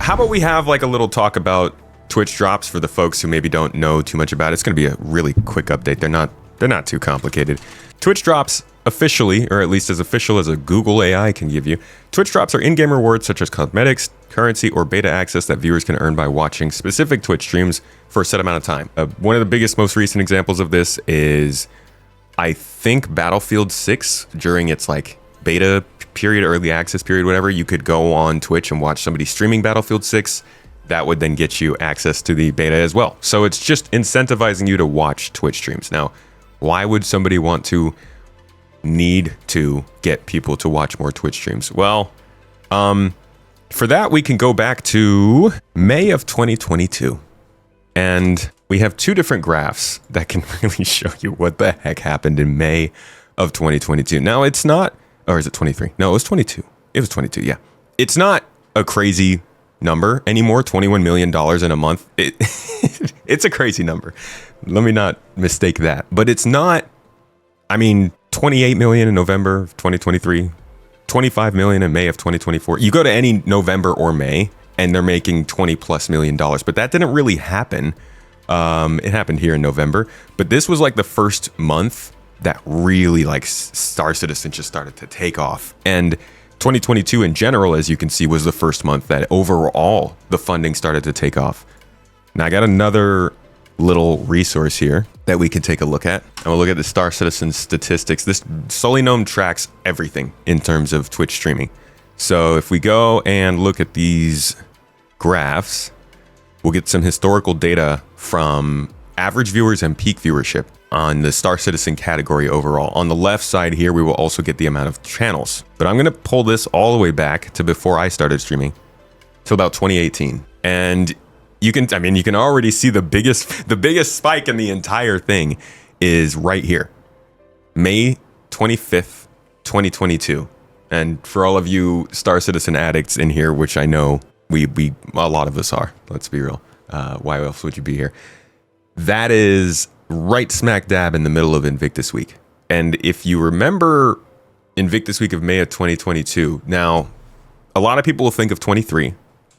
how about we have like a little talk about Twitch drops for the folks who maybe don't know too much about it. It's going to be a really quick update. They're not too complicated. Twitch drops officially, or at least as official as a Google AI can give you. Twitch drops are in-game rewards such as cosmetics, currency, or beta access that viewers can earn by watching specific Twitch streams for a set amount of time. One of the biggest, most recent examples of this is, I think, Battlefield 6 during its like beta period, early access period, whatever. You could go on Twitch and watch somebody streaming Battlefield 6. That would then get you access to the beta as well. So it's just incentivizing you to watch Twitch streams. Now, why would somebody want to need to get people to watch more Twitch streams? Well, for that, we can go back to May of 2022. And we have two different graphs that can really show you what the heck happened in May of 2022. Now, it's not, or is it 23? No, it was 22. It was 22, yeah. It's not a crazy number anymore, $21 million in a month. It's a crazy number. Let me not mistake that. But it's not, I mean, 28 million in November of 2023, 25 million in May of 2024. You go to any November or May and they're making $20+ million, but that didn't really happen. It happened here in November, but this was like the first month that really like Star Citizen just started to take off. And 2022 in general, as you can see, was the first month that overall the funding started to take off. Now I got another little resource here that we can take a look at. And we'll look at the Star Citizen statistics. This Solinome tracks everything in terms of Twitch streaming. So if we go and look at these graphs, we'll get some historical data from average viewers and peak viewership on the Star Citizen category overall. On the left side here, we will also get the amount of channels. But I'm gonna pull this all the way back to before I started streaming, to about 2018. And you can already see the biggest spike in the entire thing is right here. May 25th, 2022. And for all of you Star Citizen addicts in here, which I know we a lot of us are, let's be real. Why else would you be here? That is right smack dab in the middle of Invictus Week. And if you remember Invictus Week of May of 2022, now a lot of people will think of 23.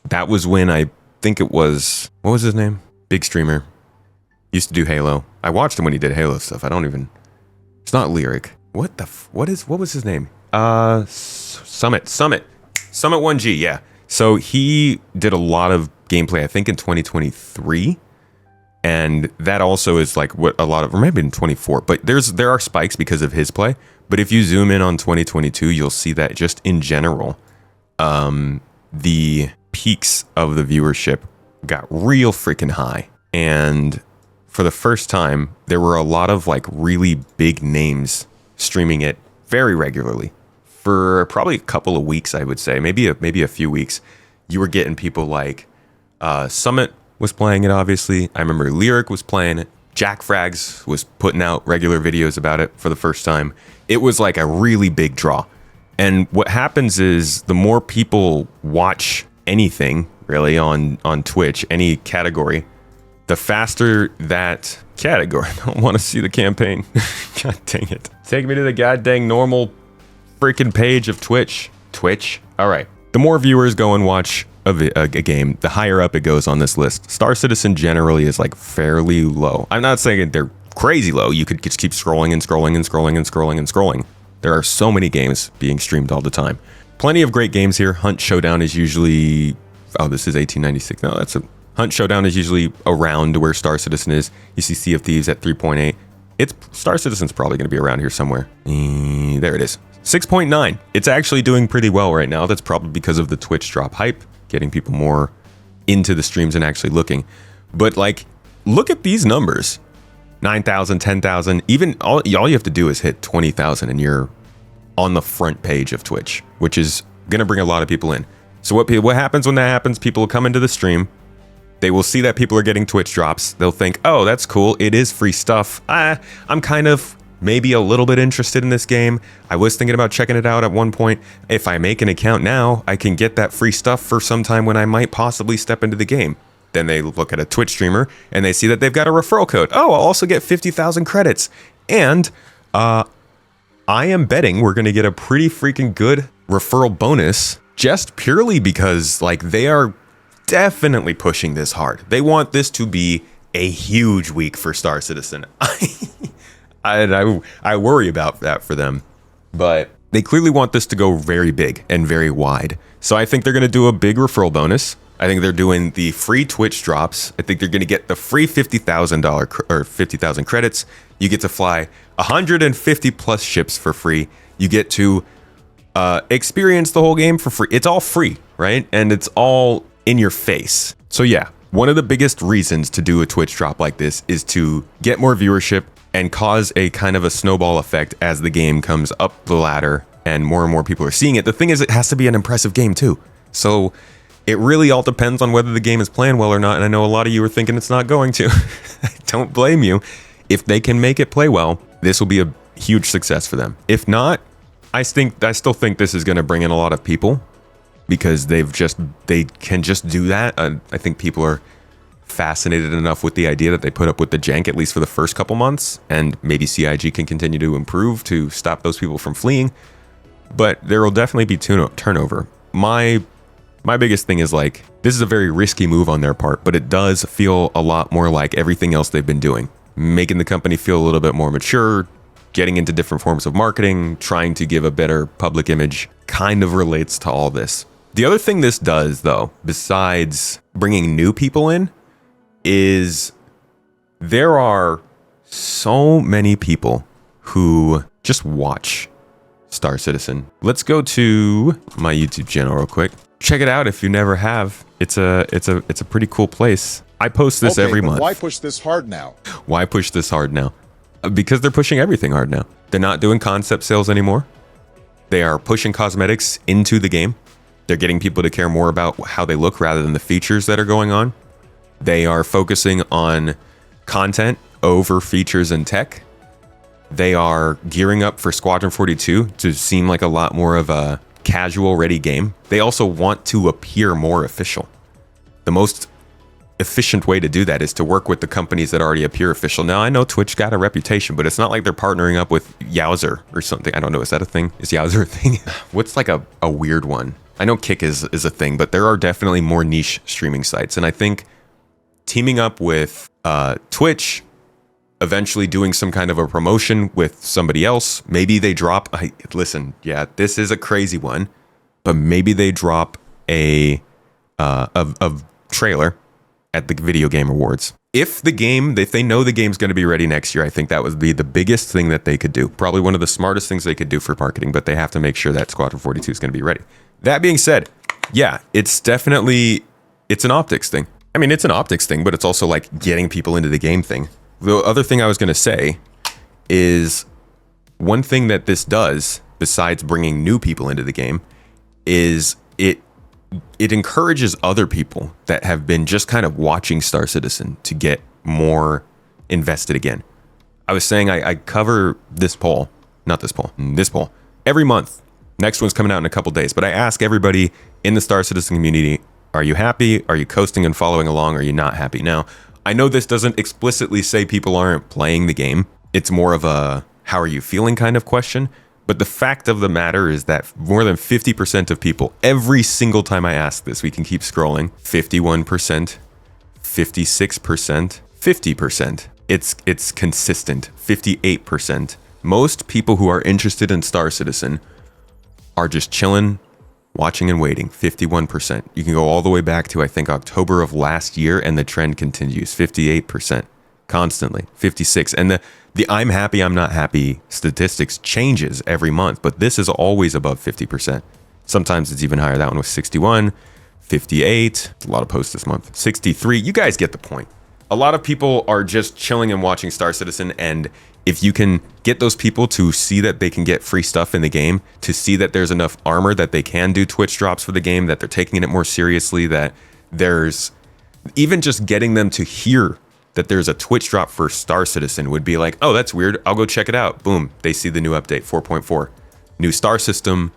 That was when I think it was, what was his name? Big streamer. Used to do Halo. I watched him when he did Halo stuff. It's not Lyric. What was his name? Summit 1G, yeah. So he did a lot of gameplay, I think in 2023. And that also is like what a lot of, or maybe in 24, but there are spikes because of his play. But if you zoom in on 2022, you'll see that just in general, the peaks of the viewership got real freaking high. And for the first time, there were a lot of like really big names streaming it very regularly for probably a couple of weeks, I would say, maybe a few weeks. You were getting people like Summit was playing it, obviously. I remember Lyric was playing it. Jack Frags was putting out regular videos about it for the first time. It was like a really big draw. And what happens is the more people watch anything really on Twitch, any category, the faster that category. I don't want to see the campaign. God dang it. Take me to the goddamn normal freaking page of Twitch. All right. The more viewers go and watch a game, the higher up it goes on this list. Star Citizen generally is like fairly low. I'm not saying they're crazy low. You could just keep scrolling and scrolling and scrolling and scrolling and scrolling. There are so many games being streamed all the time. Plenty of great games here. Hunt Showdown is usually, oh, this is 1896. No, that's a Hunt Showdown is usually around where Star Citizen is. You see Sea of Thieves at 3.8. Star Citizen's probably going to be around here somewhere. There it is. 6.9. It's actually doing pretty well right now. That's probably because of the Twitch drop hype, getting people more into the streams and actually looking. But like, look at these numbers. 9,000, 10,000, even all you have to do is hit 20,000 and you're on the front page of Twitch, which is going to bring a lot of people in. So what happens when that happens? People will come into the stream. They will see that people are getting Twitch drops. They'll think, oh, that's cool. It is free stuff. I'm kind of maybe a little bit interested in this game. I was thinking about checking it out at one point. If I make an account now, I can get that free stuff for some time when I might possibly step into the game. Then they look at a Twitch streamer and they see that they've got a referral code. Oh, I'll also get 50,000 credits. And I am betting we're going to get a pretty freaking good referral bonus just purely because like they are definitely pushing this hard. They want this to be a huge week for Star Citizen. I worry about that for them, but they clearly want this to go very big and very wide. So I think they're going to do a big referral bonus. I think they're doing the free Twitch drops. I think they're going to get the free $50,000 or 50,000 credits. You get to fly 150 plus ships for free. You get to experience the whole game for free. It's all free, right? And it's all in your face. So yeah, one of the biggest reasons to do a Twitch drop like this is to get more viewership and cause a kind of a snowball effect as the game comes up the ladder and more people are seeing it. The thing is, it has to be an impressive game too. So it really all depends on whether the game is playing well or not. And I know a lot of you are thinking it's not going to. I don't blame you. If they can make it play well, this will be a huge success for them. If not, I still think this is going to bring in a lot of people because they can just do that. I think people are fascinated enough with the idea that they put up with the jank, at least for the first couple months, and maybe CIG can continue to improve to stop those people from fleeing. But there will definitely be turnover. My biggest thing is, like, this is a very risky move on their part, but it does feel a lot more like everything else they've been doing, making the company feel a little bit more mature, getting into different forms of marketing, trying to give a better public image, kind of relates to all this. The other thing this does, though, besides bringing new people in, is there are so many people who just watch Star Citizen. Let's go to my YouTube channel real quick. Check it out if you never have. It's a pretty cool place. I post this every month. Why push this hard now? Why push this hard now? Because they're pushing everything hard now. They're not doing concept sales anymore. They are pushing cosmetics into the game. They're getting people to care more about how they look rather than the features that are going on. They are focusing on content over features and tech. They are gearing up for Squadron 42 to seem like a lot more of a casual ready game. They also want to appear more official. The most efficient way to do that is to work with the companies that already appear official. Now, I know Twitch got a reputation, but it's not like they're partnering up with Yowzer or something. I don't know. Is that a thing? Is Yowzer a thing? What's like a weird one? I know Kick is a thing, but there are definitely more niche streaming sites. And I think teaming up with Twitch, eventually doing some kind of a promotion with somebody else, maybe they drop, listen, yeah, this is a crazy one, but maybe they drop a trailer at the Video Game Awards. If they know the game's going to be ready next year, I think that would be the biggest thing that they could do. Probably one of the smartest things they could do for marketing, but they have to make sure that Squadron 42 is going to be ready. That being said, yeah, it's an optics thing. I mean, it's an optics thing, but it's also like getting people into the game thing. The other thing I was going to say is one thing that this does, besides bringing new people into the game, is it encourages other people that have been just kind of watching Star Citizen to get more invested again. I was saying I cover this poll every month. Next one's coming out in a couple days, but I ask everybody in the Star Citizen community, are you happy? Are you coasting and following along? Are you not happy? Now, I know this doesn't explicitly say people aren't playing the game. It's more of a how are you feeling kind of question. But the fact of the matter is that more than 50% of people, every single time I ask this, we can keep scrolling, 51%, 56%, 50%. It's consistent, 58%. Most people who are interested in Star Citizen are just chilling, watching and waiting, 51%. You can go all the way back to, I think, October of last year, and the trend continues, 58%, constantly, 56%. And the I'm happy, I'm not happy statistics changes every month, but this is always above 50%. Sometimes it's even higher. That one was 61, 58, a lot of posts this month, 63. You guys get the point. A lot of people are just chilling and watching Star Citizen, and if you can get those people to see that they can get free stuff in the game, to see that there's enough armor that they can do Twitch drops for the game, that they're taking it more seriously, that there's even just getting them to hear that there's a Twitch drop for Star Citizen would be like, oh, that's weird. I'll go check it out. Boom. They see the new update, 4.4. New star system,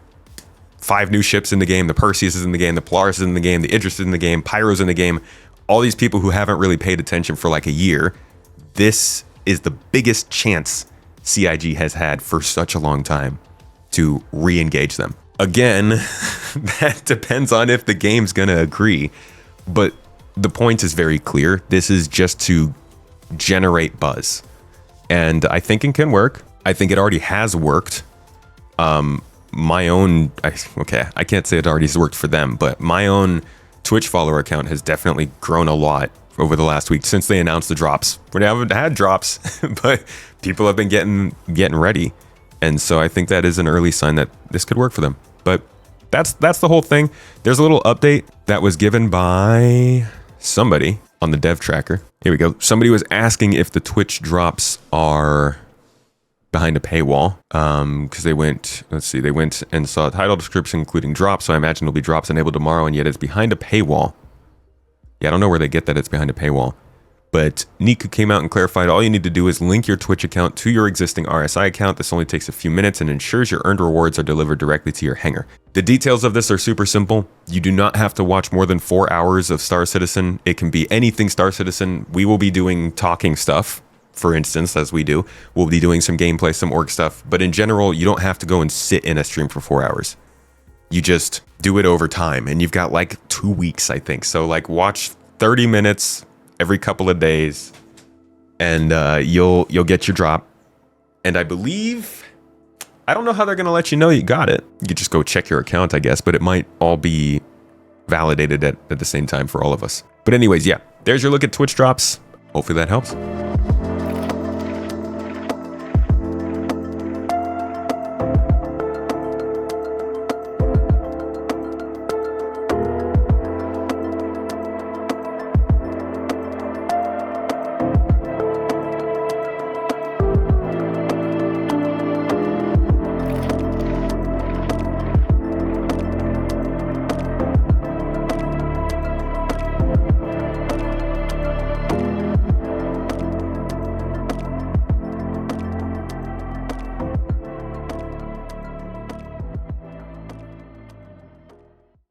5 new ships in the game. The Perseus is in the game. The Polaris is in the game. The Idris is in the game. Pyro's in the game. All these people who haven't really paid attention for like a year, this is the biggest chance CIG has had for such a long time to re-engage them. Again, that depends on if the game's gonna agree, But the point is very clear. This is just to generate buzz. And I think it can work. I think it already has worked. I can't say it already has worked for them, but my own Twitch follower account has definitely grown a lot over the last week since they announced the drops. We haven't had drops, but people have been getting ready. And so I think that is an early sign that this could work for them. But that's the whole thing. There's a little update that was given by somebody on the dev tracker. Here we go. Somebody was asking if the Twitch drops are behind a paywall, because they went and saw a title description including drops, so I imagine there'll be drops enabled tomorrow, and yet it's behind a paywall. Yeah, I don't know where they get that it's behind a paywall. But Niku came out and clarified all you need to do is link your Twitch account to your existing RSI account. This only takes a few minutes and ensures your earned rewards are delivered directly to your hanger. The details of this are super simple. You do not have to watch more than 4 hours of Star Citizen. It can be anything Star Citizen. We will be doing talking stuff, for instance, as we do. We'll be doing some gameplay, some org stuff. But in general, you don't have to go and sit in a stream for 4 hours. You just do it over time. And you've got like 2 weeks, I think. So like watch 30 minutes every couple of days, and you'll get your drop. And I believe, I don't know how they're gonna let you know you got it. You just go check your account, I guess, but it might all be validated at the same time for all of us. But anyways, yeah, there's your look at Twitch drops. Hopefully that helps.